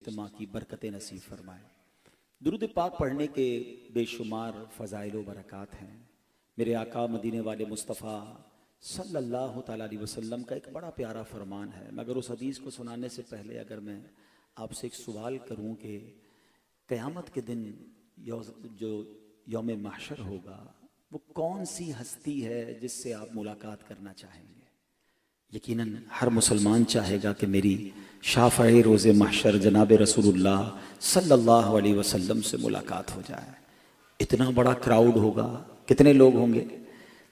इज्तिमा की बरकतें नसीब फरमाए। दुरूद पाक पढ़ने के बेशुमार फ़ज़ाइल व बरक़ात हैं। मेरे आका मदीने वाले मुस्तफ़ा सल्लल्लाहु तआला अलैहि वसल्लम का एक बड़ा प्यारा फरमान है। मगर उस हदीस को सुनाने से पहले अगर मैं आपसे एक सवाल करूं कि क़यामत के दिन जो यौम महशर होगा वो कौन सी हस्ती है जिससे आप मुलाकात करना चाहेंगे? यकीनन हर मुसलमान चाहेगा कि मेरी शाफ़ए रोज़े महशर जनाब रसूलुल्लाह सल्लल्लाहु अलैहि वसल्लम से मुलाकात हो जाए। इतना बड़ा क्राउड होगा, कितने लोग होंगे?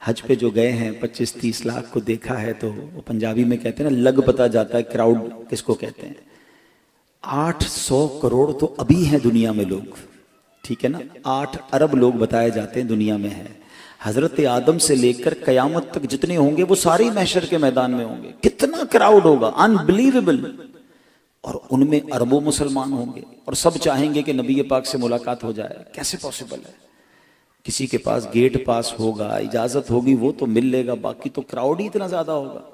हज पे जो गए हैं 25-30 लाख को देखा है तो वो पंजाबी में कहते हैं ना, लग पता जाता है क्राउड किसको कहते हैं। 800 करोड़ तो अभी हैं दुनिया में लोग, ठीक है ना। 8 अरब लोग बताए जाते हैं दुनिया में हैं। हजरत आदम से लेकर कयामत तक जितने होंगे वो सारे महशर के मैदान में होंगे। कितना क्राउड होगा, अनबिलीवेबल। और उनमें अरबों मुसलमान होंगे और सब चाहेंगे कि नबी पाक से मुलाकात हो जाए। कैसे पॉसिबल है? किसी के पास गेट पास होगा, इजाजत होगी, वो तो मिल लेगा, बाकी तो क्राउड ही इतना ज्यादा होगा।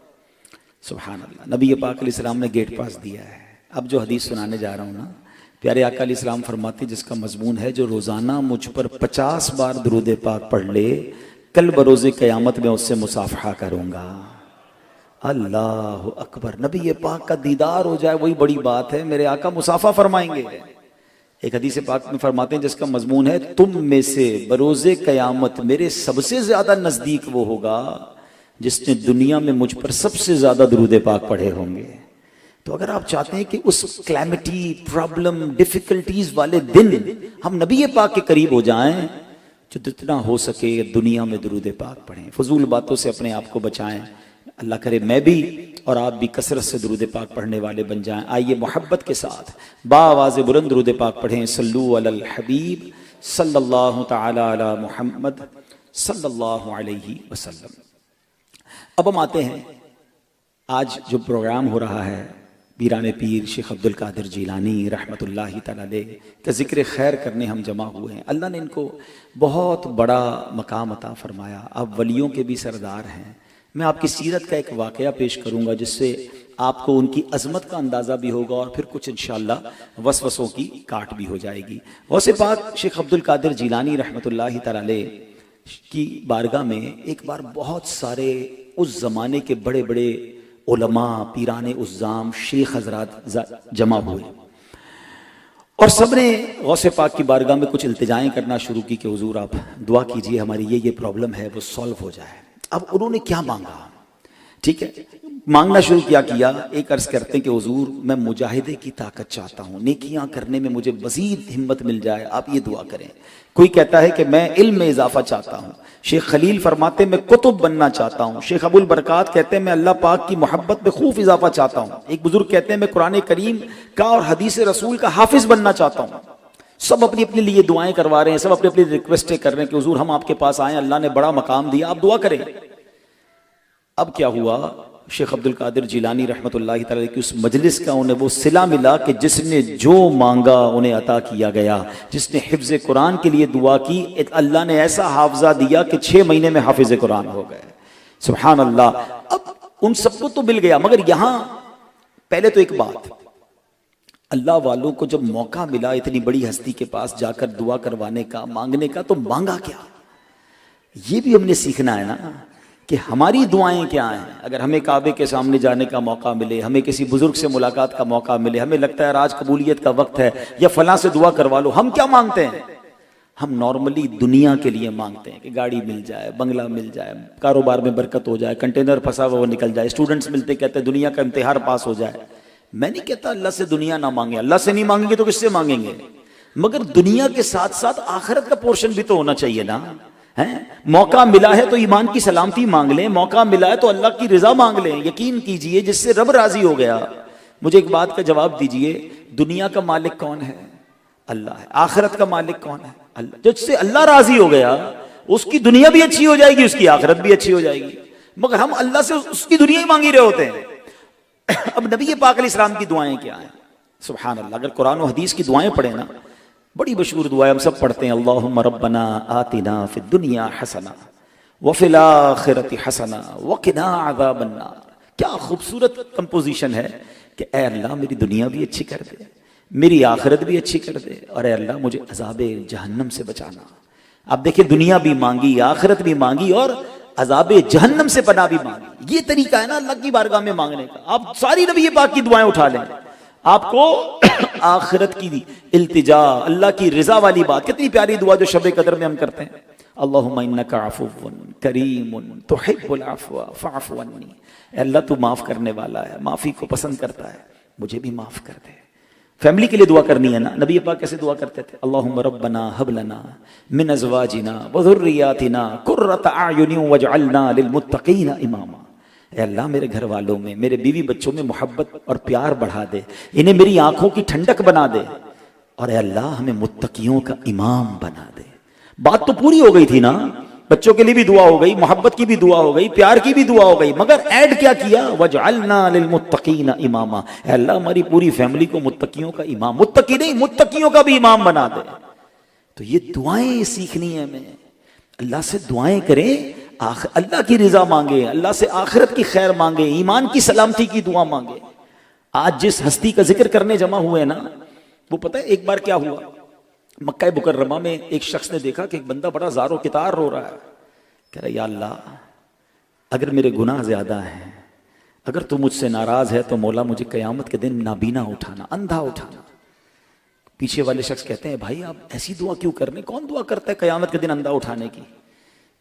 सुभान अल्लाह। नबी पाक अलैहिस्सलाम ने गेट पास दिया है। अब जो हदीस सुनाने जा रहा हूं ना, प्यारे आका अलैहिस्सलाम फरमाते, जिसका मजमून है जो रोजाना मुझ पर 50 बार दुरूद पाक पढ़ ले, कल बरोज़े क़यामत में उससे मुसाफहा करूंगा। अल्लाह अकबर। नबी पाक का दीदार हो जाए वही बड़ी बात है। मेरे आका मुसाफा फरमाएंगे। एक हदीस पाक में फरमाते हैं जिसका मजमून है, तुम में से बरोज़े क़यामत मेरे सबसे ज्यादा नजदीक वो होगा जिसने दुनिया में मुझ पर सबसे ज्यादा दुरूद पाक पढ़े होंगे। तो अगर आप चाहते हैं कि उस क्लैमिटी, प्रॉब्लम, डिफिकल्टीज वाले दिन हम नबी पाक के करीब हो जाएं, जो जितना हो सके दुनिया में दुरूद पाक पढ़ें, फजूल बातों से अपने आप को बचाएं। अल्लाह करे मैं भी और आप भी कसरत से दुरूद पाक पढ़ने वाले बन जाएं। आइए मोहब्बत के साथ बावाज़ बुलंद दुरूद पाक पढ़ें। सल्लु अलल हबीब सल्लल्लाहु तआला अला मुहम्मद सल्लल्लाहु अलैहि वसल्लम। अब हम आते हैं, आज जो प्रोग्राम हो रहा है पीराने पीर शेख अब्दुल कादिर जीलानी रहमतुल्लाहि तआला अलैह का जिक्र खैर करने हम जमा हुए हैं। अल्लाह ने इनको बहुत बड़ा मकाम अता फरमाया। आप वलियों के भी सरदार हैं। मैं आपकी सीरत का एक वाक़या पेश करूंगा जिससे आपको उनकी अजमत का अंदाज़ा भी होगा और फिर कुछ इंशाअल्लाह वसवसों की काट भी हो जाएगी। गौसे पाक शेख अब्दुल कादिर जीलानी रहमतुल्लाहि तआला अलैह की बारगाह में एक बार बहुत सारे उस ज़माने के बड़े बड़े उलमा, पीराने उज़्ज़ाम, शेख हजरात जमा हुए और सबने गौसे पाक की बारगाह में कुछ इल्तिजाएं करना शुरू की कि हुजूर आप दुआ कीजिए, हमारी ये प्रॉब्लम है वो सॉल्व हो जाए। अब उन्होंने क्या मांगा? ठीक है, मांगना शुरू किया। एक अर्ज करते हैं कि हुजूर मैं मुजाहिदे की ताकत चाहता हूँ, नेकियां करने में मुझे मजीद हिम्मत मिल जाए, आप ये दुआ करें। कोई कहता है कि मैं इल्म में इजाफा चाहता हूँ। शेख खलील फरमाते मैं कुतुब बनना चाहता हूँ। शेख अबुल बरकात कहते हैं मैं अल्लाह पाक की मोहब्बत में खूब इजाफा चाहता हूँ। एक बुजुर्ग कहते हैं मैं कुरान करीम का और हदीस रसूल का हाफिज बनना चाहता हूँ। सब अपनी अपने लिए दुआएं करवा रहे हैं, सब अपनी अपनी रिक्वेस्टें कर रहे हैं कि हुजूर हम आपके पास आए, अल्लाह ने बड़ा मकाम दिया, आप दुआ करें। अब क्या हुआ? शेख अब्दुल कादिर जिलानी रहमतुल्लाहि तआला की उस मजलिस का उन्हें वो सिला मिला कि जिसने जो मांगा उन्हें अता किया गया। जिसने हिफ्ज़ कुरान के लिए दुआ की, अल्लाह ने ऐसा हाफजा दिया कि 6 महीने में हाफिज कुरान हो गए। सुभान अल्लाह। अब उन सबको तो मिल गया, मगर यहां पहले तो एक बात, अल्लाह वालों को जब मौका मिला इतनी बड़ी हस्ती के पास जाकर दुआ करवाने का, मांगने का, तो मांगा क्या? ये भी हमने सीखना है ना कि हमारी दुआएं क्या हैं। अगर हमें काबे के सामने जाने का मौका मिले, हमें किसी बुजुर्ग से मुलाकात का मौका मिले, हमें लगता है आज कबूलियत का वक्त है या फलां से दुआ करवा लो, हम क्या मांगते हैं? हम नॉर्मली दुनिया के लिए मांगते हैं कि गाड़ी मिल जाए, बंगला मिल जाए, कारोबार में बरकत हो जाए, कंटेनर फंसा हुआ वो निकल जाए, स्टूडेंट्स मिलते कहते हैं दुनिया का इम्तिहान पास हो जाए। मैं नहीं कहता अल्लाह से दुनिया ना मांगे, अल्लाह से नहीं मांगेंगे तो किससे मांगेंगे? मगर दुनिया के साथ साथ आखिरत का पोर्शन भी तो होना चाहिए ना। है मौका मिला है तो ईमान की सलामती मांग लें, मौका मिला है तो अल्लाह की रिजा मांग लें। यकीन कीजिए जिससे रब राजी हो गया। मुझे एक बात का जवाब दीजिए, दुनिया का मालिक कौन है? अल्लाह है। आखिरत का मालिक कौन है? अल्लाह। जिससे अल्लाह राजी हो गया उसकी दुनिया भी अच्छी हो जाएगी, उसकी आखिरत भी अच्छी हो जाएगी। मगर हम अल्लाह से उसकी दुनिया ही मांगी रहे होते हैं। अब नबी पाक अलैहिस्सलाम की दुआएं क्या हैं? सुभान अल्लाह। अगर कुरान और हदीस की दुआएं पढ़े ना, बड़ी मशहूर दुआ हम सब पढ़ते हैं, अल्लाहुम्मा रब्बना आतिना फिद दुनिया हसना व फिल आखिरति हसना व क़िना अज़ाबन्नार। क्या खूबसूरत कंपोजिशन है कि ऐ अल्लाह मेरी दुनिया भी अच्छी कर दे, मेरी आखिरत भी अच्छी कर दे, और अल्लाह मुझे अजाब जहन्नम से बचाना। आप देखिए, दुनिया भी मांगी, आखिरत भी मांगी, और अजाब जहन्नम से पनाह भी मांगी। ये तरीका है ना अल्लाह की बारगाह में मांगने का। आप सारी नबी पाक की दुआएं उठा लें, आपको आखिरत की इल्तिजा, अल्लाह की रिजा वाली बात। कितनी प्यारी दुआ जो शब कदर में हम करते हैं, अल्लाहुम्मा इन्नका अफ़ुव्वुन करीमुन तुहिब्बुल अफ़्व फ़अफ़ु अन्नी। अल्लाह तू माफ करने वाला है, माफी को पसंद करता है, मुझे भी माफ कर दे। फैमिली के लिए दुआ करनी है ना, नबी पाक कैसे दुआ करते थे, अल्लाहुम्मा रब्बना हब लना मिन अज़वाजिना व ज़ुर्रियातिना कुर्रत अयुनि वजअलना लिलमुत्तक़ीना इमामा। ए अल्लाह, मेरे घर वालों में, मेरे बीवी बच्चों में मोहब्बत और प्यार बढ़ा दे, इन्हें मेरी आंखों की ठंडक बना दे, और ए अल्लाह हमें मुत्तकियों का इमाम बना दे। बात तो पूरी हो गई थी ना, बच्चों के लिए भी दुआ हो गई, मोहब्बत की भी दुआ हो गई, प्यार की भी दुआ हो गई, मगर ऐड क्या किया, वजअलना लिलमुत्तकीना इमामा। अल्लाह हमारी पूरी फैमिली को मुत्तकियों का इमाम, मुत्तकी नहीं मुत्तकियों का भी इमाम बना दे। तो ये दुआएं सीखनी है हमें, अल्लाह से दुआएं करें, अल्लाह की रिजा मांगे, अल्लाह से आखिरत की खैर मांगे, ईमान की सलामती की दुआ मांगे। आज जिस हस्ती का जिक्र करने जमा हुए ना, वो पता है एक बार क्या हुआ, मक्का मुकर्रमा में एक शख्स ने देखा कि एक बंदा बड़ा ज़ारो कितार रो रहा है। कह रहा, या अल्लाह, अगर मेरे गुनाह ज़्यादा हैं, अगर तू मुझसे नाराज़ है तो मौला मुझे क़यामत के दिन नाबीना उठाना, अंधा उठाना। पीछे वाले शख्स कहते हैं, भाई आप ऐसी दुआ क्यों कर रहे हैं, कौन दुआ करता है क़यामत के दिन अंधा उठाने की।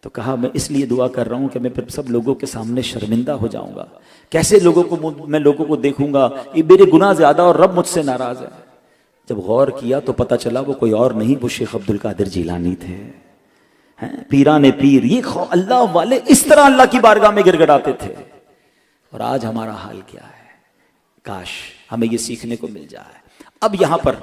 तो कहा, मैं इसलिए दुआ कर रहा हूँ कि मैं फिर सब लोगों के सामने शर्मिंदा हो जाऊँगा। कैसे मैं लोगों को देखूँगा, ये मेरे गुनाह ज़्यादा और रब मुझसे नाराज़ है। जब गौर किया तो पता चला वो कोई और नहीं, वो शेख अब्दुल कादिर जीलानी थे। हैं, पीराने पीर, ये अल्लाह वाले इस तरह अल्लाह की बारगाह में गिड़गिड़ाते थे। और आज हमारा हाल क्या है, काश हमें ये सीखने को मिल जाए। अब यहां पर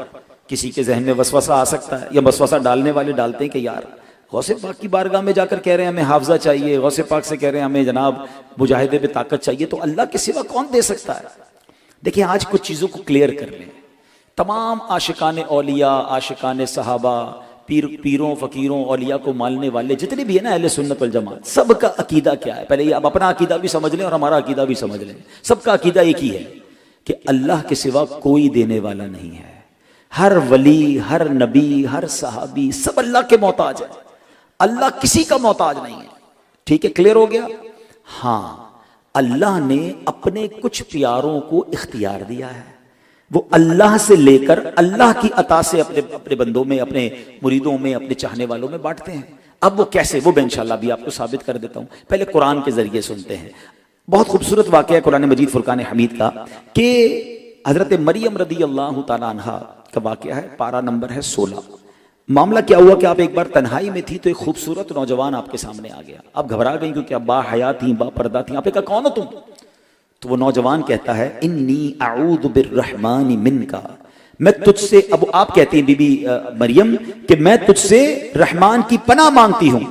किसी के जहन में वसवसा आ सकता है, या वसवसा डालने वाले डालते हैं कि यार गौसे पाक की बारगाह में जाकर कह रहे हैं हमें हाफजा चाहिए, गौसे पाक से कह रहे हैं हमें जनाब मुजाहिदे में ताकत चाहिए, तो अल्लाह के सिवा कौन दे सकता है। देखिए, आज कुछ चीज़ों को क्लियर कर लें। तमाम आशिकाने औलिया, आशिकाने सहाबा, पीरों फकीरों औलिया को मानने वाले जितने भी है ना अहले सुन्नत वल जमात, सबका अकीदा क्या है, पहले ये आप अपना अकीदा भी समझ लें और हमारा अकीदा भी समझ लें। सबका अकीदा एक ही है कि अल्लाह के सिवा कोई देने वाला नहीं है। हर वली, हर नबी, हर सहाबी सब अल्लाह के मोहताज है, अल्लाह किसी का मोहताज नहीं है। ठीक है, क्लियर हो गया। हाँ, अल्लाह ने अपने कुछ प्यारों को इख्तियार दिया है, वो अल्लाह से लेकर अल्लाह की अता से अपने बंदों में, अपने मुरीदों में, अपने चाहने वालों में बांटते हैं। अब वो कैसे, वो मैं इंशाल्लाह भी आपको साबित कर देता हूं। पहले कुरान के जरिए सुनते हैं। बहुत खूबसूरत वाक़या है कुरान मजीद फुरकान हमीद का, कि हजरत मरियम रदी अल्लाह तआला अन्हा का वाक़या है, पारा नंबर है 16। मामला क्या हुआ कि आप एक बार तन्हाई में थी तो एक खूबसूरत नौजवान आपके सामने आ गया। आप घबरा गई क्योंकि आप बा हया थी, बा पर्दा थी। आपने कहा, कौन हो तुम? तो वो नौजवान कहता है, इन्नी आऊदु बिर्रहमानी मिनका, मैं तुझसे, अब आप कहती हैं बीबी मरियम कि मैं तुझसे रहमान की पनाह मांगती हूं।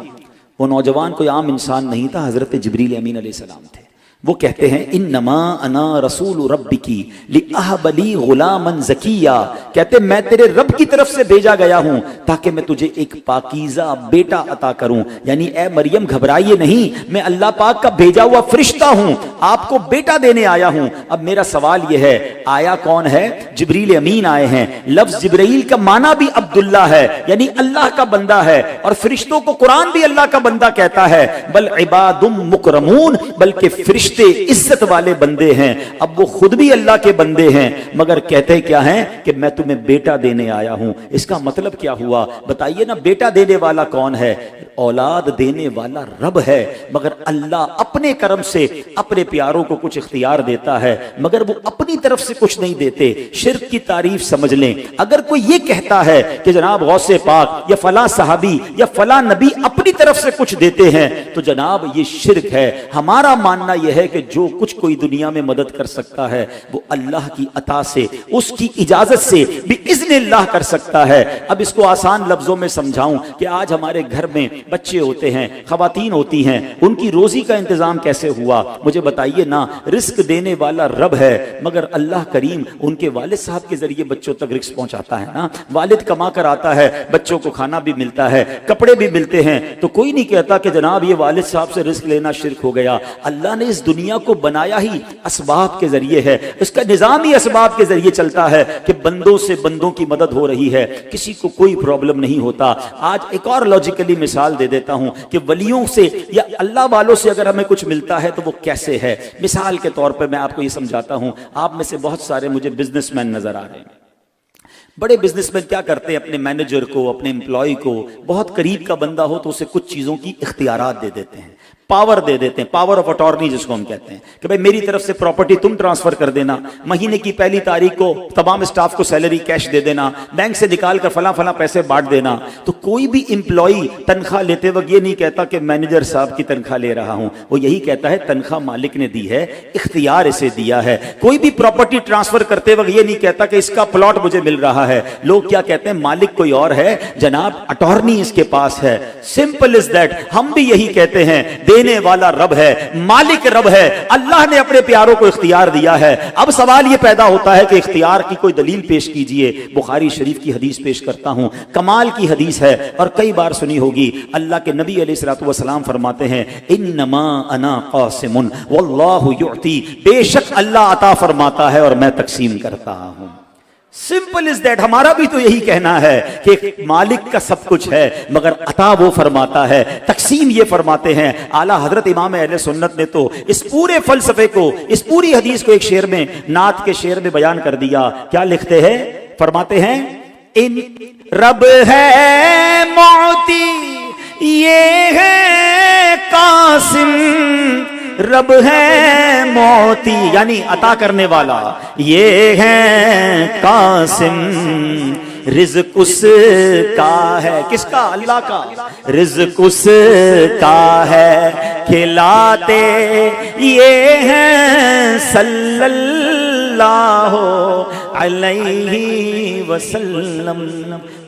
वो नौजवान कोई आम इंसान नहीं था, हजरत जिब्रील अमीन अलैहिस्सलाम थे। वो कहते हैं, इन्नमा अना रसूल रब्बिकी लिअहबली गुलामन ज़किया, कहते मैं तेरे रब की तरफ से भेजा गया हूं ताकि मैं तुझे एक पाकीज़ा बेटा अता करूं। यानी ए मरियम घबराइए नहीं, मैं अल्लाह पाक का भेजा हुआ फरिश्ता हूं, आपको बेटा देने आया हूं। अब मेरा सवाल यह है, आया कौन है? जिब्रील अमीन आए हैं। लफ्ज जिब्रील का माना भी अब्दुल्ला है, यानी अल्लाह का बंदा है, और फरिश्तों को कुरान भी अल्लाह का बंदा कहता है। बल इबादुम मुकरमून, बल्कि फरिश्ते इज्जत वाले बंदे हैं। अब वो खुद भी अल्लाह के बंदे हैं, मगर कहते क्या हैं कि मैं तुम्हें बेटा देने आया हूं। इसका मतलब क्या हुआ बताइए ना? बेटा देने वाला कौन है? औलाद देने वाला रब है, मगर अल्लाह अपने करम से अपने प्यारों को कुछ इख्तियार देता है, मगर वो अपनी तरफ से कुछ नहीं देते। शिर्क की तारीफ समझ लें। अगर कोई ये कहता है कि जनाब गौसे पाक या फला सहाबी या फला नबी अपनी तरफ से कुछ देते हैं, तो जनाब ये शिर्क है। हमारा मानना यह है कि जो कुछ कोई दुनिया में मदद कर सकता है वो अल्लाह की अता से, उसकी इजाजत से भी बिइज़्निल्लाह कर सकता है। अब इसको आसान लफ्जों में समझाऊं कि आज हमारे घर में बच्चे होते हैं, खवातीन होती हैं, उनकी रोजी का इंतजाम कैसे हुआ मुझे बताइए ना। रिस्क देने वाला रब है, मगर अल्लाह करीम उनके वालिद साहब के जरिए बच्चों तक रिस्क पहुंचाता है ना। वालिद कमा कर आता है, बच्चों को खाना भी मिलता है, कपड़े भी मिलते हैं, तो कोई नहीं कहता कि जनाब ये वालिद साहब से रिस्क लेना शिर्क हो गया। अल्लाह ने इस दुनिया को बनाया ही असबाब के जरिए है, इसका निजाम ही असबाब के जरिए चलता है कि बंदों से बंदों की मदद हो रही है, किसी को कोई प्रॉब्लम नहीं होता। आज एक और लॉजिकली मिसाल दे देता हूं कि वलियों से या अल्लाह वालों से अगर हमें कुछ मिलता है तो वो कैसे है। मिसाल के तौर पर मैं आपको ये समझाता हूं। आप में से बहुत सारे मुझे बिजनेसमैन नजर आ रहे हैं। बड़े बिजनेसमैन क्या करते हैं, अपने मैनेजर को, अपने एम्प्लॉय को, बहुत करीब का बंदा हो तो उसे कुछ चीजों की इख्तियारात दे देते हैं, पावर दे देते हैं, पावर ऑफ अटॉर्नी जिसको हम कहते हैं कि भाई मेरी तरफ से प्रॉपर्टी तुम ट्रांसफर कर देना, महीने की पहली तारीख को तमाम स्टाफ को सैलरी कैश दे देना, बैंक से निकाल कर फला फला पैसे बांट देना। तो कोई भी एम्प्लॉय तनख्वाह लेते वक्त ये नहीं कहता कि मैनेजर साहब की तनख्वाह ले रहा हूं, वो यही कहता है तनख्वाह मालिक ने दी है, इख्तियार इसे दिया है। कोई भी प्रॉपर्टी ट्रांसफर करते वक्त ये नहीं कहता कि इसका प्लॉट मुझे मिल रहा है। लोग क्या कहते हैं, मालिक कोई और है जनाब, अटॉर्नी इसके पास है। Simple is that. हम भी यही कहते हैं, देने वाला रब है, मालिक रब है, अल्लाह ने अपने प्यारों को इख्तियार दिया है। अब सवाल यह पैदा होता है कि इख्तियार की कोई दलील पेश कीजिए। बुखारी शरीफ की हदीस पेश करता हूं, कमाल की हदीस है और कई बार सुनी होगी। अल्लाह के नबी अलैहिस्सलातु वस्सलाम फरमाते हैं, इन्नमा अना कासिमुन वल्लाहु युअती, बेशक अल्लाह अता फरमाता है और मैं तकसीम करता हूं। Simple is that. हमारा भी तो यही कहना है कि मालिक का सब कुछ है मगर अता वो फरमाता है, तकसीम ये फरमाते हैं। आला हजरत इमाम अहले सुन्नत ने तो इस पूरे फलसफे को, इस पूरी हदीस को एक शेर में, नात के शेर में बयान कर दिया। क्या लिखते हैं, फरमाते हैं, इन रब है मौती ये है कासिम, रब है मौती यानी अता करने वाला, ये है कासिम, रिज़्क़ उसका है, किसका, अल्लाह का, रिज़्क़ उसका है, खिलाते ये हैं सल्लल्लाहु अलैहि वसल्लम।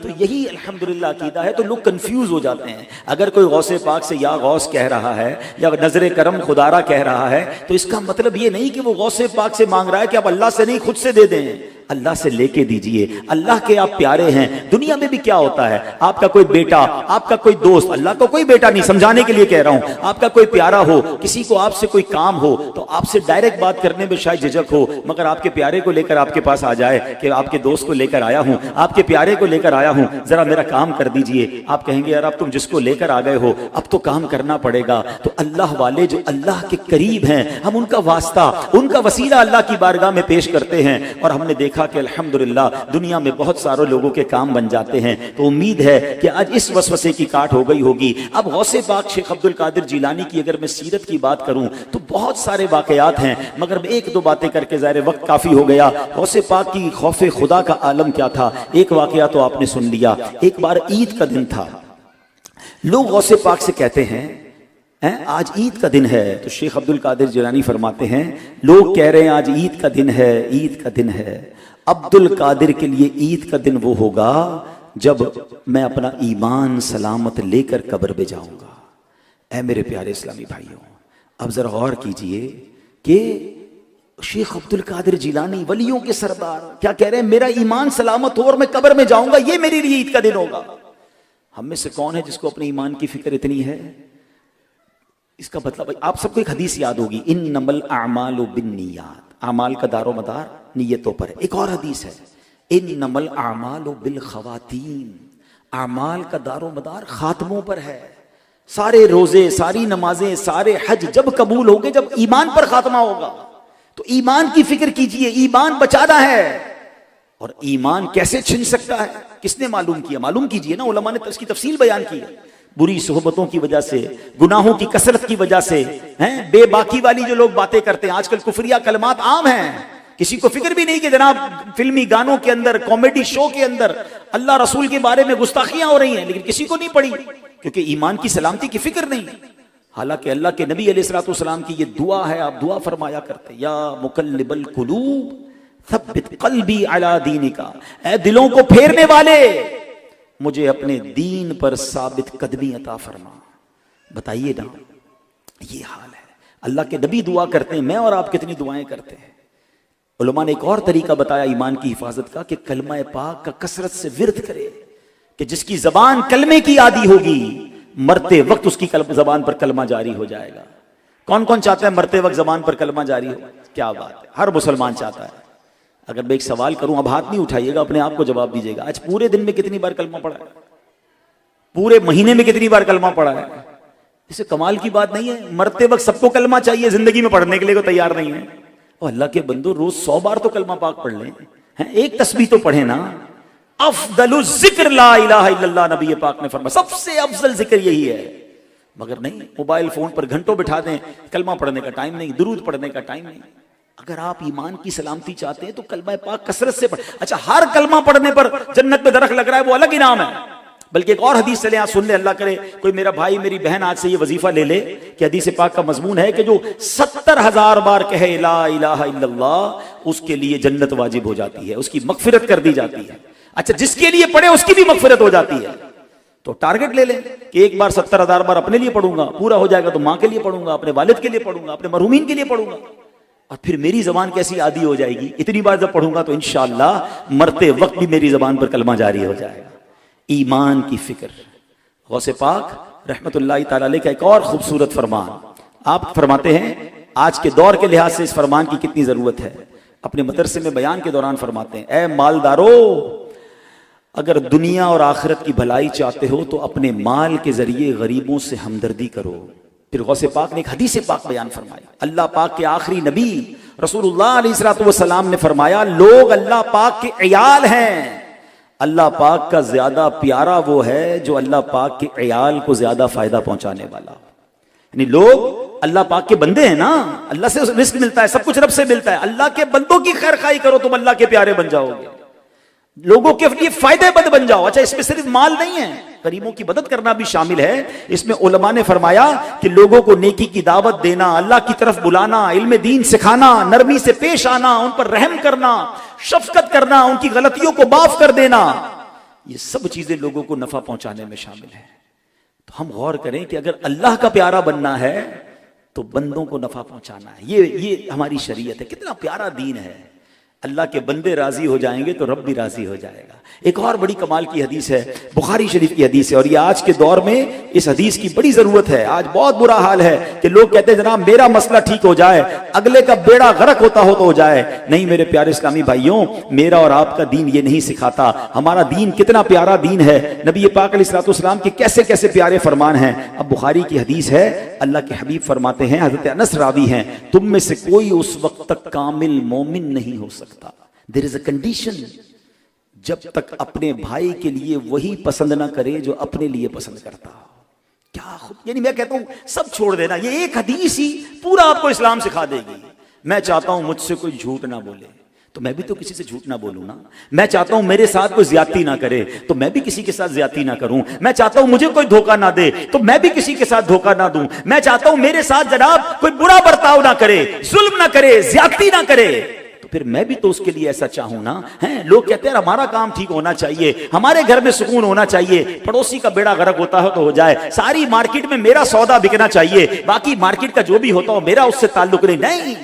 तो यही अल्हम्दुलिल्लाह अकीदा है। तो लोग कंफ्यूज हो जाते हैं। अगर कोई गौसे पाक से या गौस कह रहा है या नजरे करम खुदारा कह रहा है तो इसका मतलब ये नहीं कि वो गौसे पाक से मांग रहा है कि आप अल्लाह से नहीं खुद से दे दें। अल्लाह से लेके दीजिए। अल्लाह के आप प्यारे हैं। दुनिया में भी क्या होता है, आपका कोई बेटा, आपका कोई दोस्त, अल्लाह का कोई बेटा नहीं, समझाने के लिए कह रहा हूं, आपका कोई प्यारा हो, किसी को आपसे कोई काम हो तो आपसे डायरेक्ट बात करने में शायद झिझक हो, मगर आपके प्यारे को लेकर आपके पास आ जाए कि आपके दोस्त को लेकर आया हूं, आपके प्यारे को लेकर आया हूं, जरा मेरा काम कर दीजिए। आप कहेंगे यार अब तुम जिसको लेकर आ गए हो अब तो काम करना पड़ेगा। तो अल्लाह वाले जो अल्लाह के करीब हैं, हम उनका वास्ता, उनका वसीला अल्लाह की बारगाह में पेश करते हैं। और हमने देखा कि अल्हम्दुलिल्लाह दुनिया में बहुत सारे लोगों के काम बन जाते हैं। तो उम्मीद है कि आज इस वसवसे की काट हो गई होगी। अब गौसे पाक शेख अब्दुल कादिर जिलानी की अगर मैं सीरत की बात करूं तो बहुत सारे वाकयात हैं, मगर एक दो बातें करके ज़ाहिर वक्त काफी हो गया। गौसे पाक की खौफे खुदा का आलम क्या था, एक वाकया तो आपने सुन लिया। एक बार ईद का दिन था, लोग गौसे पाक से कहते हैं आज ईद का दिन है, तो शेख अब्दुल कादिर जिलानी फरमाते हैं लोग कह रहे हैं आज ईद का दिन है, ईद का दिन है। अब्दुल कादिर के लिए ईद का दिन वो होगा जब मैं अपना ईमान सलामत लेकर कब्र में जाऊंगा। ऐ मेरे प्यारे इस्लामी भाइयों, अब जरा गौर कीजिए कि शेख अब्दुल कादिर जिलानी वलियों के सरदार क्या कह रहे हैं, मेरा ईमान सलामत हो और मैं कब्र में जाऊंगा, ये मेरे लिए ईद का दिन होगा। हम में से कौन है जिसको अपने ईमान की फिक्र इतनी है? इसका मतलब आप सबको एक हदीस याद होगी, इन्नमल अमालु बिन्नियात, अमाल का दारो मदार नियतों पर है। एक और हदीस है, इन्नमल अमालु बिल खवातीन, अमाल का दारो मदार खात्मों पर है। सारे रोजे, सारी नमाजें, सारे हज जब कबूल होंगे जब ईमान पर खात्मा होगा। तो ईमान की फिक्र कीजिए, ईमान बचाना है। और ईमान कैसे छिन सकता है, किसने मालूम किया? मालूम कीजिए ना, उलमा ने इसकी तफसील बयान की है। बुरी सोहबतों की वजह से, गुनाहों की कसरत की वजह से, हैं बेबाकी वाली जो लोग बातें करते हैं, आजकल कुफरिया कलमात आम हैं। किसी को फिक्र भी नहीं कि जनाब फिल्मी गानों के अंदर, कॉमेडी शो के अंदर अल्लाह रसूल के बारे में गुस्ताखियां हो रही हैं, लेकिन किसी को नहीं पड़ी क्योंकि ईमान की सलामती की फिक्र नहीं। हालांकि अल्लाह के नबी अलैहिस्सलातु वस्सलाम की ये दुआ है, आप दुआ फरमाया करते, या मुकल्लिबल कुलूब थब्बित कल्बी अला दीनिका, ऐ दिलों को फेरने वाले, मुझे अपने दीन पर साबित कदमी अता फरमा। बताइए ना, ये हाल है। अल्लाह के नबी दुआ करते हैं, मैं और आप कितनी दुआएं करते हैं। उलमा ने एक और तरीका बताया ईमान की हिफाजत का कि कलमा पाक का कसरत से विर्द करे, कि जिसकी जबान कलमे की आदी होगी मरते वक्त उसकी जबान पर कलमा जारी हो जाएगा। कौन कौन चाहता है मरते वक्त जबान पर कलमा जारी हो? क्या बात है, हर मुसलमान चाहता है। अगर मैं एक सवाल करूं, अब हाथ नहीं उठाइएगा, अपने आप को जवाब दीजिएगा, आज पूरे दिन में कितनी बार कलमा पढ़ा है? पूरे महीने में कितनी बार कलमा पढ़ा है? इसे कमाल की बात नहीं है? मरते वक्त सबको कलमा चाहिए, जिंदगी में पढ़ने के लिए को तैयार नहीं है। और अल्लाह के बंदो, रोज 100 बार तो कलमा पाक पढ़ लें, हैं? एक तस्बीह तो पढ़े ना। अफदलु जिक्र ला इलाहा इल्लल्लाह, नबी पाक ने फरमाया सबसे अफजल जिक्र यही है। मगर नहीं, मोबाइल फोन पर घंटों बिठा दें, कलमा पढ़ने का टाइम नहीं, दुरूद पढ़ने का टाइम नहीं। अगर आप ईमान की सलामती चाहते हैं तो कलमा पाक कसरत से पढ़। अच्छा, हर कलमा पढ़ने पर जन्नत में दरख्त लग रहा है, वो अलग इनाम है। बल्कि एक और हदीस चले, आप सुन ले, अल्लाह करे कोई मेरा भाई मेरी बहन आज से ये वजीफा ले ले कि हदीस पाक का मजमून है कि जो 70,000 बार कहे ला इलाहा इल्लल्लाह, उसके लिए जन्नत वाजिब हो जाती है, उसकी मगफिरत कर दी जाती है। अच्छा, जिसके लिए पढ़े उसकी भी मगफिरत हो जाती है। तो टारगेट ले लें कि एक बार 70,000 बार अपने लिए पढ़ूंगा, पूरा हो जाएगा तो मां के लिए पढ़ूंगा, अपने वालिद के लिए पढ़ूंगा, अपने मरहूमीन के लिए पढ़ूंगा। और फिर मेरी जबान कैसी आदी हो जाएगी, इतनी बार जब पढ़ूंगा तो इंशाअल्लाह मरते वक्त भी मेरी जबान पर कलमा जारी हो जाएगा। ईमान की फिक्र। गौसे पाक रहमतुल्लाह तआला अलैह का एक और खूबसूरत फरमान आप फरमाते हैं, आज के दौर के लिहाज से इस फरमान की कितनी जरूरत है। अपने मदरसे में बयान के दौरान फरमाते हैं, ऐ मालदारो, अगर दुनिया और आखिरत की भलाई चाहते हो तो अपने माल के जरिए गरीबों से हमदर्दी करो। फिर गौसे पाक ने एक हदीस पाक बयान फरमाई। अल्लाह पाक के आखिरी नबी रसूलुल्लाह अलैहिस्सलातु वस्सलाम ने फरमाया, लोग अल्लाह पाक के अयाल हैं, अल्लाह पाक का ज्यादा प्यारा वो है जो अल्लाह पाक के अयाल को ज्यादा फायदा पहुंचाने वाला। यानी लोग अल्लाह पाक के बंदे हैं ना, अल्लाह से रिस्क मिलता है, सब कुछ रब से मिलता है। अल्लाह के बंदों की खैर खाई करो, तुम अल्लाह के प्यारे बन जाओगे, लोगों के लिए फायदेमंद बन जाओ। अच्छा, इसमें सिर्फ माल नहीं है, गरीबों की मदद करना भी शामिल है। इसमें उलमा ने फरमाया कि लोगों को नेकी की दावत देना, अल्लाह की तरफ बुलाना, इल्म दीन सिखाना, नरमी से पेश आना, उन पर रहम करना, शफकत करना, उनकी गलतियों को माफ कर देना, ये सब चीजें लोगों को नफा पहुंचाने में शामिल है। तो हम गौर करें कि अगर अल्लाह का प्यारा बनना है तो बंदों को नफा पहुंचाना है। ये हमारी शरीयत है। कितना प्यारा दीन है। अल्लाह के बंदे राजी हो जाएंगे तो रब भी राजी हो जाएगा। एक और बड़ी कमाल की हदीस है, बुखारी शरीफ की हदीस है, और ये आज के दौर में इस हदीस की बड़ी जरूरत है। आज बहुत बुरा हाल है कि लोग कहते हैं जनाब मेरा मसला ठीक हो जाए, अगले का बेड़ा गर्क होता हो तो हो जाए। नहीं मेरे प्यारे इस्लामी भाइयों, मेरा और आपका दीन ये नहीं सिखाता। हमारा दीन कितना प्यारा दीन है, नबी पाक अलैहिस्सलाम के कैसे कैसे प्यारे फरमान हैं। अब बुखारी की हदीस है, अल्लाह के हबीब फरमाते हैं, हजरत अनस रावी हैं, तुम में से कोई उस वक्त तक कामिल मोमिन नहीं हो सकता। देयर इज अ कंडीशन, जब तक अपने भाई के लिए वही पसंद ना करे जो अपने लिए पसंद करता हो। क्या खुद, यानी मैं कहता हूं सब छोड़ देना, ये एक हदीस ही पूरा आपको इस्लाम सिखा देगी। मैं चाहता हूं मुझसे कोई झूठ ना बोले तो मैं भी तो किसी से झूठ ना बोलूं ना। मैं चाहता हूं मेरे साथ कोई ज्यादती ना करे तो मैं भी किसी के साथ ज्यादती ना करूं। मैं चाहता हूं मुझे कोई धोखा ना दे तो मैं भी किसी के साथ धोखा ना दूं। मैं चाहता हूं मेरे साथ जनाब कोई बुरा बर्ताव ना करे, जुल्म ना करे, ज्यादती ना करे, तो फिर मैं भी तो उसके लिए ऐसा चाहूं ना। हैं, लोग कहते हैं हमारा काम ठीक होना चाहिए, हमारे घर में सुकून होना चाहिए, पड़ोसी का बेड़ा गर्क होता हो तो हो जाए, सारी मार्केट में मेरा सौदा बिकना चाहिए, बाकी मार्केट का जो भी होता हो मेरा उससे ताल्लुक नहीं।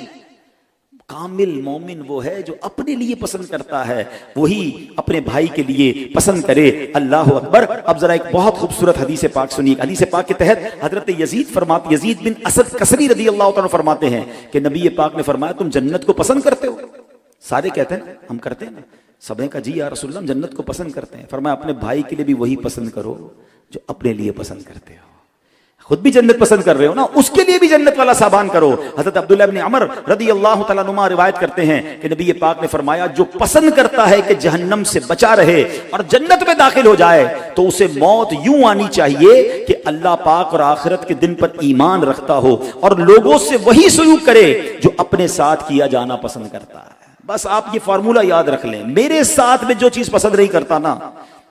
कामिल मोमिन वो है जो अपने लिए पसंद करता है, वही अपने भाई के लिए पसंद करे। अल्लाह अकबर। अब जरा एक बहुत खूबसूरत हदीस पाक सुनिए। हदीस पाक के तहत हजरत यजीद बिन असद कसरी रदी अल्लाह तआला फरमाते हैं कि नबी पाक ने फरमाया, तुम जन्नत को पसंद करते हो? सारे कहते हैं हम करते हैं ना। सबने कहा जी या रसूलल्लाह, हम जन्नत को पसंद करते हैं। फरमाया, अपने भाई के लिए भी वही पसंद करो जो अपने लिए पसंद करते हो। खुद भी जन्नत पसंद कर रहे हो ना, उसके लिए भी जन्नत वाला सामान करो। हजरत अब्दुल्लाह इब्न अमर रदी अल्लाह तआला अनुमा रिवायत करते हैं कि नबी पाक ने फरमाया, जो पसंद करता है कि जहन्नम से बचा रहे और जन्नत में दाखिल हो जाए तो उसे मौत यूं आनी चाहिए कि अल्लाह पाक और आखिरत के दिन पर ईमान रखता हो और लोगों से वही सलूक करे जो अपने साथ किया जाना पसंद करता है। बस आप ये फार्मूला याद रख लें, मेरे साथ में जो चीज पसंद नहीं करता ना,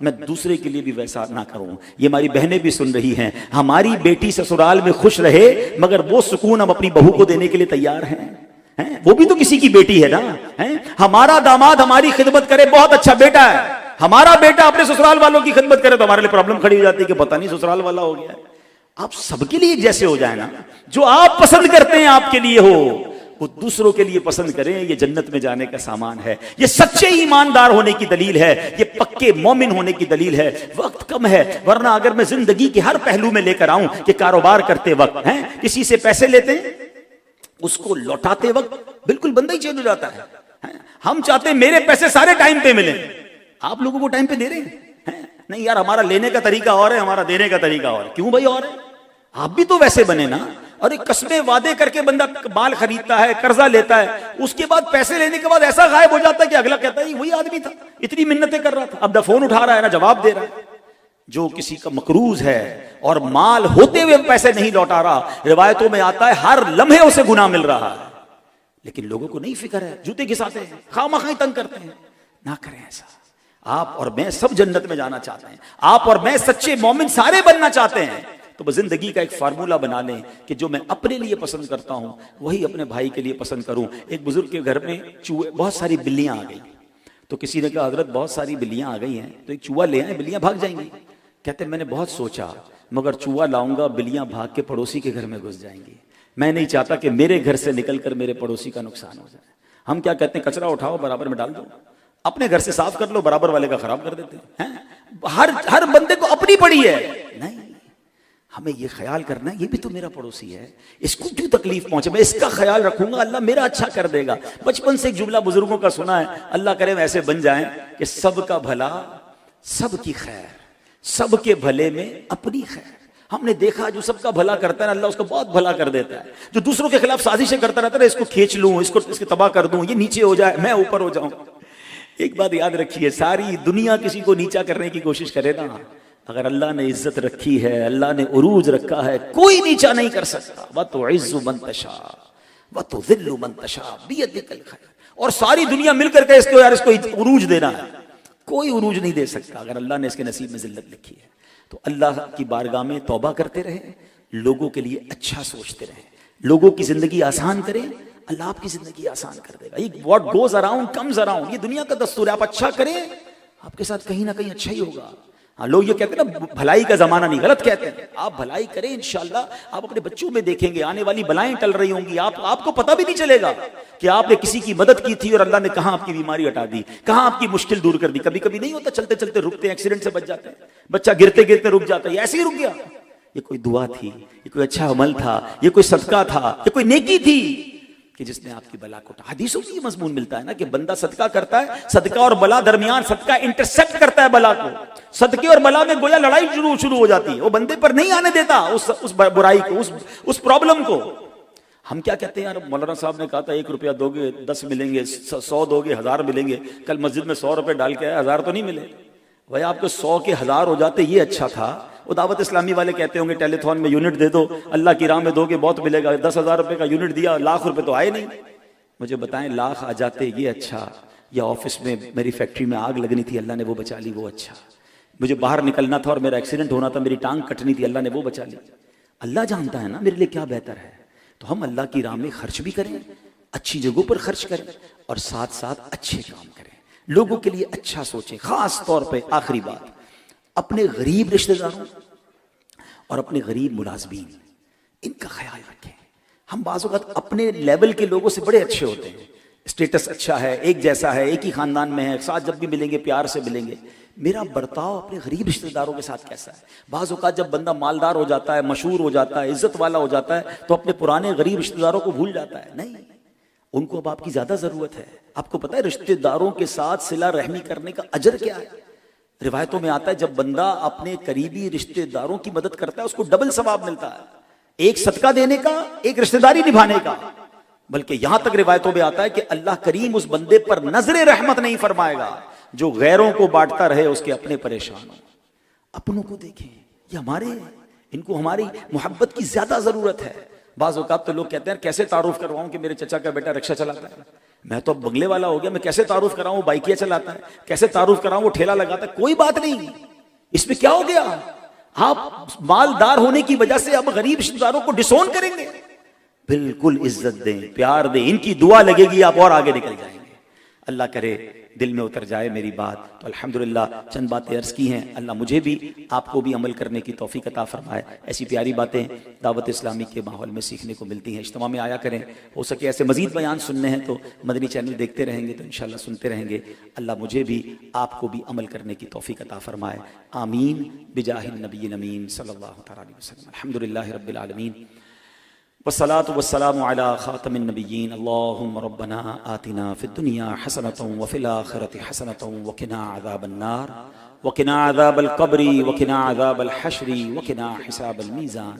मैं दूसरे के लिए भी वैसा ना करूं। ये हमारी बहनें भी सुन रही हैं, हमारी बेटी ससुराल में खुश रहे मगर वो सुकून हम अपनी बहू को देने के लिए तैयार हैं। हैं? वो भी तो किसी की बेटी है ना, हैं? हमारा दामाद हमारी खिदमत करे, बहुत अच्छा बेटा है। हमारा बेटा अपने ससुराल वालों की खिदमत करे तो हमारे लिए प्रॉब्लम खड़ी हो जाती है कि पता नहीं ससुराल वाला हो गया है। आप सबके लिए जैसे हो जाए ना, जो आप पसंद करते हैं आपके लिए हो, वो दूसरों के लिए पसंद करें। ये जन्नत में जाने का सामान है, ये सच्चे ईमानदार होने की दलील है, ये पक्के मोमिन होने की दलील है। वक्त कम है, वरना अगर मैं जिंदगी के हर पहलू में लेकर आऊं कि कारोबार करते वक्त हैं, किसी से पैसे लेते हैं, उसको लौटाते वक्त बिल्कुल बंदा ही चेंज हो जाता है। हम चाहते हैं मेरे पैसे सारे टाइम पे मिले, आप लोगों को टाइम पे दे रहे हैं? नहीं यार, हमारा लेने का तरीका और है, हमारा देने का तरीका और है। क्यों भाई और है? आप भी तो वैसे बने ना। और एक कस्में वादे करके बंदा माल खरीदता है, कर्जा लेता है, उसके बाद पैसे लेने के बाद ऐसा गायब हो जाता है कि अगला कहता है वही आदमी था, इतनी मिन्नतें कर रहा था, अब ना फोन उठा रहा है ना जवाब दे रहा है। जो किसी का मकरूज है और माल होते हुए पैसे नहीं लौटा रहा, रिवायतों में आता है हर लम्हे उसे गुनाह मिल रहा है, लेकिन लोगों को नहीं फिक्र है, जूते घिसाते हैं, खामखाई तंग करते हैं। ना करें ऐसा। आप और मैं सब जन्नत में जाना चाहते हैं, आप और मैं सच्चे मोमिन सारे बनना चाहते हैं। तो बस जिंदगी का एक फार्मूला बना लें कि जो मैं अपने लिए पसंद करता हूं वही अपने भाई के लिए पसंद करूं। एक बुजुर्ग के घर में चूहे, बहुत सारी बिल्लियां आ गई, तो किसी ने कहा हजरत बहुत सारी बिल्लियां आ गई हैं, तो एक चूहा ले आए, बिल्लियां भाग जाएंगी। कहते मैंने बहुत सोचा, मगर चूहा लाऊंगा बिल्लियां भाग के पड़ोसी के घर में घुस जाएंगी। मैं नहीं चाहता कि मेरे घर से निकलकर मेरे पड़ोसी का नुकसान हो जाए। हम क्या कहते हैं, कचरा उठाओ बराबर में डाल दो, अपने घर से साफ कर लो, बराबर वाले का खराब कर देते हैं। हर बंदे को अपनी पड़ी है। नहीं, हमें ये ख्याल करना है ये भी तो मेरा पड़ोसी है, इसको क्यों तकलीफ पहुंचे, मैं इसका ख्याल रखूंगा, अल्लाह मेरा अच्छा कर देगा। बचपन से एक जुमला बुजुर्गों का सुना है, अल्लाह करे ऐसे बन जाएं कि सबका भला सबकी खैर, सबके भले में अपनी खैर। हमने देखा जो सबका भला करता है अल्लाह उसको बहुत भला कर देता है। जो दूसरों के खिलाफ साजिशें करता रहता है, इसको खींच लूं, इसको तबाह कर दूं, ये नीचे हो जाए, मैं ऊपर हो जाऊं। एक बात याद रखिए, सारी दुनिया किसी को नीचा करने की कोशिश करे ना, अगर अल्लाह ने इज्जत रखी है, अल्लाह ने उरूज रखा है, कोई नीचा नहीं कर सकता। व तो इज्जु मन तशा व तो ज़िल्लु मन तशा बियदिकल खैर। और सारी दुनिया मिलकर के इसको यार इसको उरूज देना है, कोई उरूज नहीं दे सकता अगर अल्लाह ने इसके नसीब में जिल्लत लिखी है। तो अल्लाह की बारगाह में तौबा करते रहे, लोगों के लिए अच्छा सोचते रहे, लोगों की जिंदगी आसान करें, अल्लाह आपकी जिंदगी आसान कर देगा। ये what goes around comes around, ये दुनिया का दस्तूर है। आप अच्छा करें, आपके साथ कहीं ना कहीं अच्छा ही होगा। हाँ, लोग ये कहते हैं ना भलाई का जमाना नहीं, गलत कहते हैं। आप भलाई करें, इंशाल्लाह आप अपने बच्चों में देखेंगे आने वाली बलाएं टल रही होंगी, आपको पता भी नहीं चलेगा कि आपने किसी की मदद की थी और अल्लाह ने कहां आपकी बीमारी हटा दी, कहां आपकी मुश्किल दूर कर दी। कभी कभी नहीं होता, चलते चलते रुकते हैं, एक्सीडेंट से बच जाते हैं, बच्चा गिरते गिरते रुक जाता है, ऐसे ही रुक गया। ये कोई दुआ थी, ये कोई अच्छा अमल था, ये कोई सदका था, ये कोई नेकी थी कि जिसने आपकी बला को। हदीसों में ये मजमून मिलता है ना कि बंदा सदका करता है, सदका और बला दरमियान, सदका इंटरसेप्ट करता है बला को, सदके और बला में गोया लड़ाई शुरू हो जाती है, वो बंदे पर नहीं आने देता उस बुराई को, उस प्रॉब्लम को। हम क्या कहते हैं यार, मौलाना साहब ने कहा था 1 रुपया दोगे 10 मिलेंगे, 100 दोगे 1000 मिलेंगे। कल मस्जिद में 100 रुपए डाल के आया, 1000 तो नहीं मिले भाई, आपको 100 के 1000 हो जाते, ये अच्छा था। वो दावत इस्लामी वाले कहते होंगे टेलीथॉन में यूनिट दे दो, अल्लाह की राह में दोगे बहुत मिलेगा। 10,000 रुपए का यूनिट दिया, लाख रुपए तो आए नहीं। मुझे बताएं, लाख आ जाते ये अच्छा, या ऑफिस में मेरी फैक्ट्री में आग लगनी थी, अल्लाह ने वो बचा ली, वो अच्छा। मुझे बाहर निकलना था और मेरा एक्सीडेंट होना था, मेरी टांग कटनी थी, अल्लाह ने वो बचा ली। अल्लाह जानता है ना मेरे लिए क्या बेहतर है। तो हम अल्लाह की राह में खर्च भी करें, अच्छी जगहों पर खर्च करें, और साथ साथ अच्छे काम करें, लोगों के लिए अच्छा सोचें। खास तौर पे आखिरी बात, अपने गरीब रिश्तेदारों और अपने गरीब मुलाजमीन, इनका ख्याल रखें। हम बाज़ औक़ात अपने लेवल के लोगों से बड़े अच्छे होते हैं, स्टेटस अच्छा है, एक जैसा है, एक ही खानदान में है, साथ जब भी मिलेंगे प्यार से मिलेंगे। मेरा बर्ताव अपने गरीब रिश्तेदारों के साथ कैसा है? बाज़ औक़ात जब बंदा मालदार हो जाता है, मशहूर हो जाता है, इज्जत वाला हो जाता है, तो अपने पुराने गरीब रिश्तेदारों को भूल जाता है। नहीं, उनको अब आपकी ज्यादा जरूरत है। आपको पता है रिश्तेदारों के साथ सिला रहमी करने का अजर क्या है? रिवायतों में आता है जब बंदा अपने करीबी रिश्तेदारों की मदद करता है उसको डबल सवाब मिलता है, एक सदका देने का, एक रिश्तेदारी निभाने का। बल्कि यहां तक रिवायतों में आता है कि अल्लाह करीम उस बंदे पर नजरे रहमत नहीं फरमाएगा जो गैरों को बांटता रहे, उसके अपने परेशान हो। अपनों को देखें, ये हमारे, इनको हमारी मोहब्बत की ज्यादा जरूरत है। बाज़ औक़ात तो लोग कहते हैं कैसे तारुफ करवाऊं कि मेरे चचा का बेटा रिक्शा चलाता है, मैं तो बंगले वाला हो गया, मैं कैसे तारुफ कराऊं वो बाइकिया चलाता है, कैसे तारुफ कराऊं वो ठेला लगाता है। कोई बात नहीं, इसमें क्या हो गया? आप मालदार होने की वजह से अब गरीब रिश्तेदारों को डिसोन करेंगे? बिल्कुल इज्जत दें, प्यार दें, इनकी दुआ लगेगी आप और आगे निकल जाएंगे। अल्लाह करे दिल में उतर जाए मेरी बात। तो अल्हम्दुलिल्लाह चंद बातें अर्ज़ की हैं, अल्लाह मुझे भी आपको भी अमल करने की तौफीक अता फरमाए। ऐसी प्यारी बातें दावत इस्लामी के माहौल में सीखने को मिलती हैं। इज्तिमा में आया करें, हो सके ऐसे मजीद बयान सुनने हैं तो मदनी चैनल देखते रहेंगे तो इंशाअल्लाह सुनते रहेंगे। अल्लाह मुझे भी आपको भी अमल करने की तौफीक अता फरमाए। आमीन बिजाहिन नबी अमीन सल्लल्लाहु तआला अलैहि वसल्लम। अल्हम्दुलिल्लाहि रब्बिल आलमीन वस्सलातु वस्सलामु अला खातमिन नबिय्यीन। अल्लाहुम्मा रब्बना आतिना फिद दुनिया हसनतन व फिल आखिरति हसनतन व किना अज़ाबन नार व किना अज़ाबल क़ब्रि व किना अज़ाबल हश्रि व किना हिसाबल मीज़ान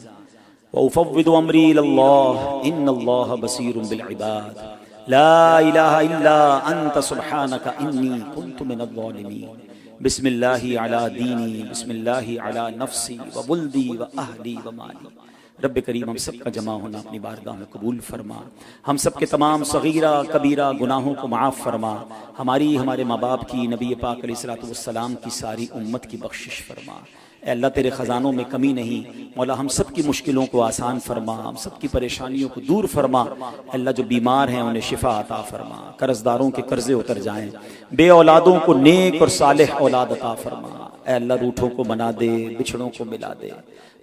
व उफ़व्विदु अम्री इलल्लाह इन्नल्लाह बसीरुम बिल इबाद। ला इलाहा इल्ला अंत सुब्हानका इन्नी कुन्तु मिनज़ ज़ालिमीन। बिस्मिल्लाहि अला दीनी बिस्मिल्लाहि अला नफ्सी व वुल्दी व अहली व माली। रब करीम हम सब का जमा होना अपनी बारगाह में कबूल फरमा। हम सब के तमाम सगीरा कबीरा गुनाहों को माफ़ फरमा। हमारी हमारे माँ बाप की, नबी पाक अलैहिस्सलातु वस्सलाम की सारी उम्मत की बख्शिश फरमा। ऐ अल्लाह तेरे ख़जानों में कमी नहीं, मौला हम सब की मुश्किलों को आसान फरमा, हम सब की परेशानियों को दूर फरमा। अल्लाह जो बीमार हैं उन्हें शिफा अता फरमा, कर्जदारों के कर्जे उतर जाएं, बे औलादों को नेक और सालेह औलाद अता फरमा। ऐ अल्लाह रूठों को मना दे, बिछड़ों को मिला दे।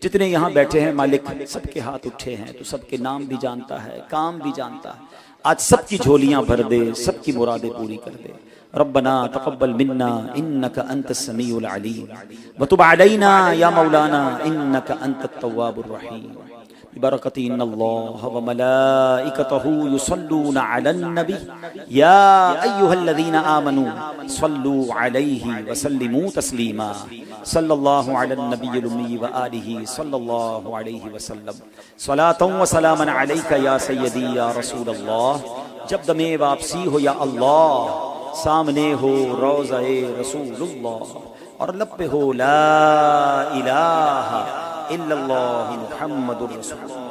जितने यहाँ बैठे हैं मालिक सबके हाथ उठे हैं, तो सबके नाम भी जानता है, काम भी जानता है। आज सबकी झोलियां भर दे, सबकी मुरादें पूरी कर दे। रब्बना तक़ब्बल मिन्ना इन्नका अंतस समीउल अलीम व तुब अलैना या मौलाना इन्नका अंतत तव्वाबुर रहीम। बिबरकति इन्नल्लाह व मलाइकतहु युसल्लूना अलन नबी या अय्युहल्लज़ीना आमनू सल्लू अलैहि व सल्लिमू तस्लीमा। सल्लल्लाहु अलैहि नबिय्यिल उम्मी व आलिहि सल्लल्लाहु अलैहि वसल्लम। सलातन व सलामन अलैका या सय्यदी या रसूलल्लाह। जब दमे वापसी हो या अल्लाह, सामने हो रोज़ाए रसूलुल्लाह और लब पे हो ला इलाहा इल्लल्लाह मुहम्मदुर रसूलुल्लाह।